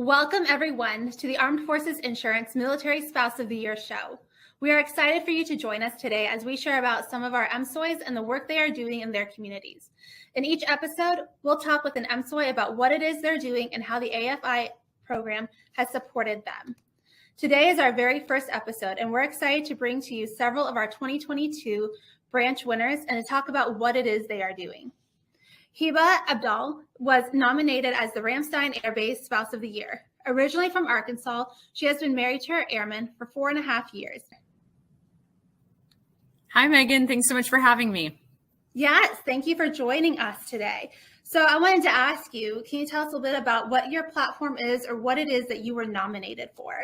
Welcome, everyone, to the Armed Forces Insurance Military Spouse of the Year show. We are excited for you to join us today as we share about some of our MSOYs and the work they are doing in their communities. In each episode, we'll talk with an MSOY about what it is they're doing and how the AFI program has supported them. Today is our very first episode, and we're excited to bring to you several of our 2022 branch winners and to talk about what it is they are doing. Heba Abdellal was nominated as the Ramstein Air Base Spouse of the Year. Originally from Arkansas, she has been married to her airman for 4.5 years. Hi, Megan. Thanks so much for having me. Yes, thank you for joining us today. So I wanted to ask you, can you tell us a little bit about what your platform is or what it is that you were nominated for?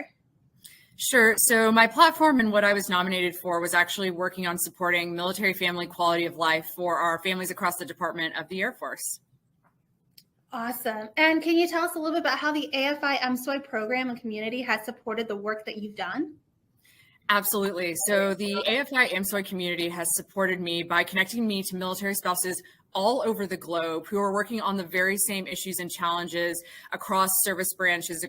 Sure. So my platform and what I was nominated for was actually working on supporting military family quality of life for our families across the Department of the Air Force. Awesome. And can you tell us a little bit about how the AFI MSOY program and community has supported the work that you've done? Absolutely. So the AFI MSOY community has supported me by connecting me to military spouses all over the globe who are working on the very same issues and challenges across service branches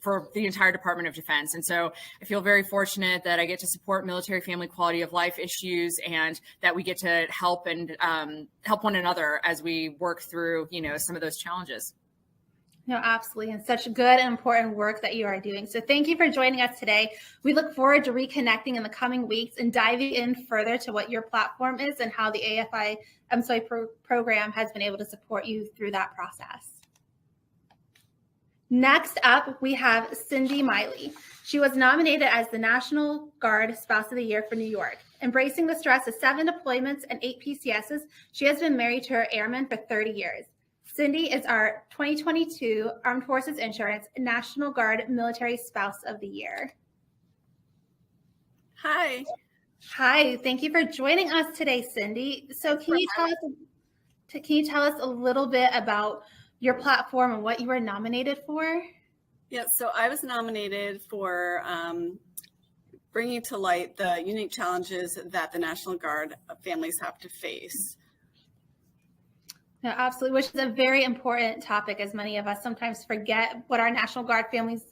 for the entire Department of Defense. And so I feel very fortunate that I get to support military family quality of life issues and that we get to help and help one another as we work through, some of those challenges. No, absolutely. And such good and important work that you are doing. So thank you for joining us today. We look forward to reconnecting in the coming weeks and diving in further to what your platform is and how the AFI MSOY program has been able to support you through that process. Next up, we have Cindi Meili. She was nominated as the National Guard Spouse of the Year for New York. Embracing the stress of 7 deployments and 8 PCSs, she has been married to her airman for 30 years. Cindi is our 2022 Armed Forces Insurance National Guard Military Spouse of the Year. Hi. Hi, thank you for joining us today, Cindi. So can you tell us a little bit about your platform and what you were nominated for? Yeah, so I was nominated for bringing to light the unique challenges that the National Guard families have to face. No, absolutely, which is a very important topic, as many of us sometimes forget what our National Guard families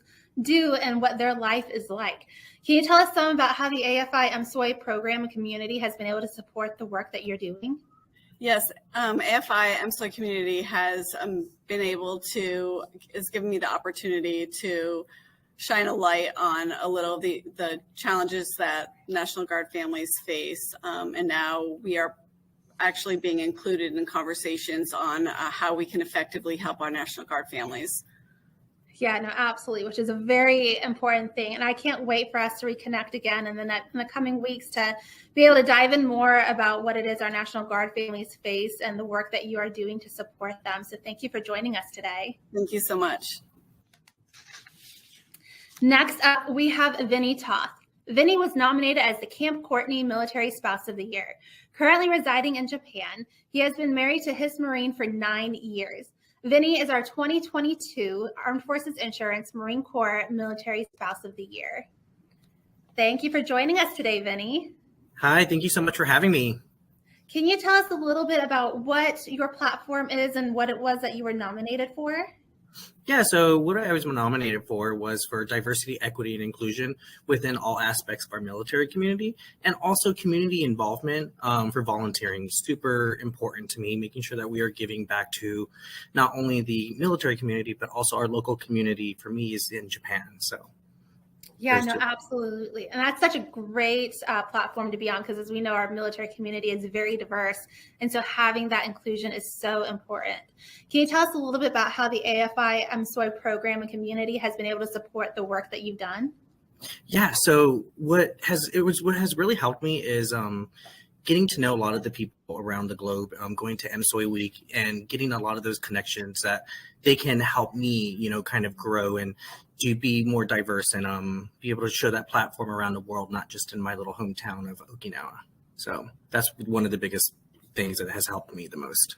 do and what their life is like. Can you tell us some about how the AFI MSOY program and community has been able to support the work that you're doing? Yes, AFI MSOY community has been able to, has given me the opportunity to shine a light on a little of the challenges that National Guard families face. And now we are actually being included in conversations on how we can effectively help our National Guard families. Yeah, no, absolutely, which is a very important thing. And I can't wait for us to reconnect again in the coming weeks to be able to dive in more about what it is our National Guard families face and the work that you are doing to support them. So thank you for joining us today. Thank you so much. Next up, we have Vincent Toth. Vinny was nominated as the Camp Courtney Military Spouse of the Year. Currently residing in Japan, he has been married to his Marine for 9 years. Vinny is our 2022 Armed Forces Insurance Marine Corps Military Spouse of the Year. Thank you for joining us today, Vinny. Hi, thank you so much for having me. Can you tell us a little bit about what your platform is and what it was that you were nominated for? Yeah, so what I was nominated for was for diversity, equity, and inclusion within all aspects of our military community, and also community involvement for volunteering. Super important to me, making sure that we are giving back to not only the military community, but also our local community. For me, is in Japan. So. Yeah, no, absolutely. And that's such a great platform to be on because, as we know, our military community is very diverse. And so having that inclusion is so important. Can you tell us a little bit about how the AFI MSOY program and community has been able to support the work that you've done? Yeah, so what has really helped me is getting to know a lot of the people around the globe, going to MSOY Week and getting a lot of those connections that they can help me, kind of grow and to be more diverse and be able to show that platform around the world, not just in my little hometown of Okinawa. So that's one of the biggest things that has helped me the most.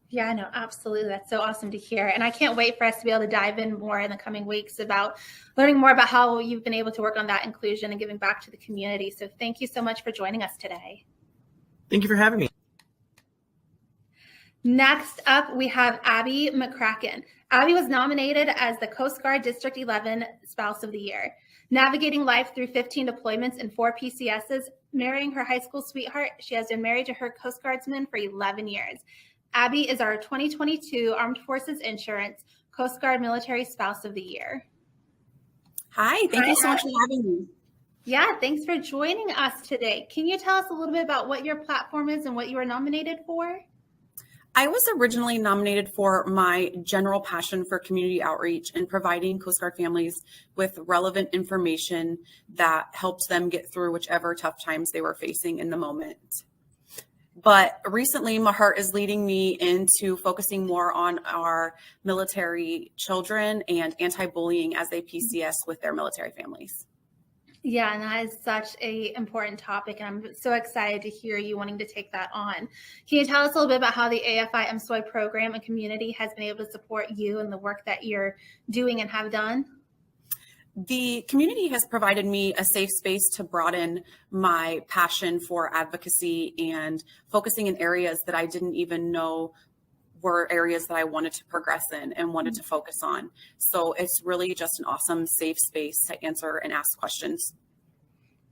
Yeah, no, absolutely. That's so awesome to hear. And I can't wait for us to be able to dive in more in the coming weeks about learning more about how you've been able to work on that inclusion and giving back to the community. So thank you so much for joining us today. Thank you for having me. Next up, we have Abbi McCracken. Abbi was nominated as the Coast Guard District 11 Spouse of the Year. Navigating life through 15 deployments and 4 PCSs, marrying her high school sweetheart, she has been married to her Coast Guardsman for 11 years. Abbi is our 2022 Armed Forces Insurance Coast Guard Military Spouse of the Year. Hi, thank you so much for having me. Yeah, thanks for joining us today. Can you tell us a little bit about what your platform is and what you were nominated for? I was originally nominated for my general passion for community outreach and providing Coast Guard families with relevant information that helps them get through whichever tough times they were facing in the moment. But recently, my heart is leading me into focusing more on our military children and anti-bullying as they PCS with their military families. Yeah, and that is such an important topic, and I'm so excited to hear you wanting to take that on. Can you tell us a little bit about how the AFI MSOY program and community has been able to support you and the work that you're doing and have done? The community has provided me a safe space to broaden my passion for advocacy and focusing in areas that I didn't even know were areas that I wanted to progress in and wanted to focus on. So it's really just an awesome, safe space to answer and ask questions.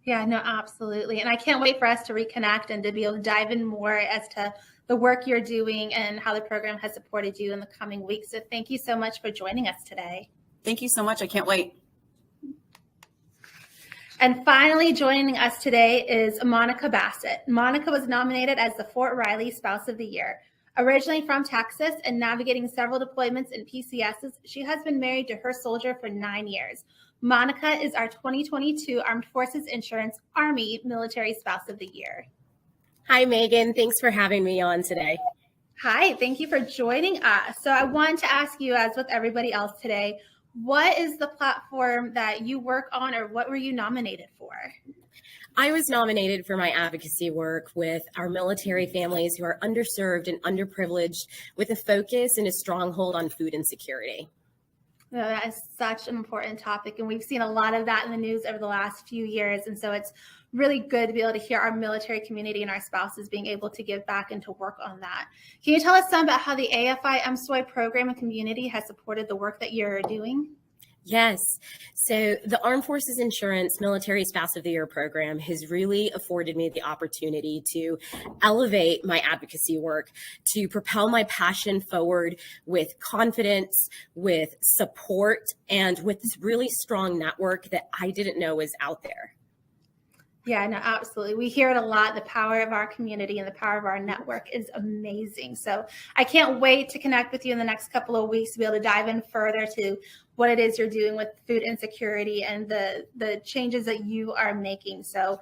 Yeah, no, absolutely. And I can't wait for us to reconnect and to be able to dive in more as to the work you're doing and how the program has supported you in the coming weeks. So thank you so much for joining us today. Thank you so much. I can't wait. And finally, joining us today is Monica Bassett. Monica was nominated as the Fort Riley Spouse of the Year. Originally from Texas and navigating several deployments and PCSs, she has been married to her soldier for 9 years. Monica is our 2022 Armed Forces Insurance Army Military Spouse of the Year. Hi, Megan. Thanks for having me on today. Hi, thank you for joining us. So I wanted to ask you, as with everybody else today, what is the platform that you work on, or what were you nominated for? I was nominated for my advocacy work with our military families who are underserved and underprivileged, with a focus and a stronghold on food insecurity. No, that is such an important topic, and we've seen a lot of that in the news over the last few years, and so it's really good to be able to hear our military community and our spouses being able to give back and to work on that. Can you tell us some about how the AFI MSOY program and community has supported the work that you're doing? Yes. So the Armed Forces Insurance Military Spouse of the Year program has really afforded me the opportunity to elevate my advocacy work, to propel my passion forward with confidence, with support, and with this really strong network that I didn't know was out there. Yeah, no, absolutely. We hear it a lot. The power of our community and the power of our network is amazing. So I can't wait to connect with you in the next couple of weeks to be able to dive in further to what it is you're doing with food insecurity and the changes that you are making. So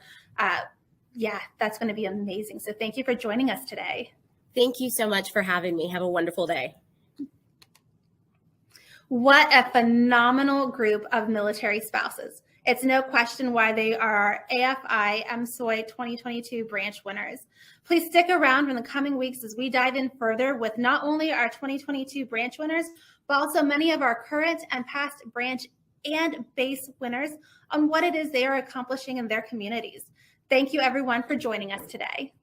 yeah, that's going to be amazing. So thank you for joining us today. Thank you so much for having me. Have a wonderful day. What a phenomenal group of military spouses. It's no question why they are our AFI MSOY 2022 branch winners. Please stick around in the coming weeks as we dive in further with not only our 2022 branch winners, but also many of our current and past branch and base winners on what it is they are accomplishing in their communities. Thank you, everyone, for joining us today.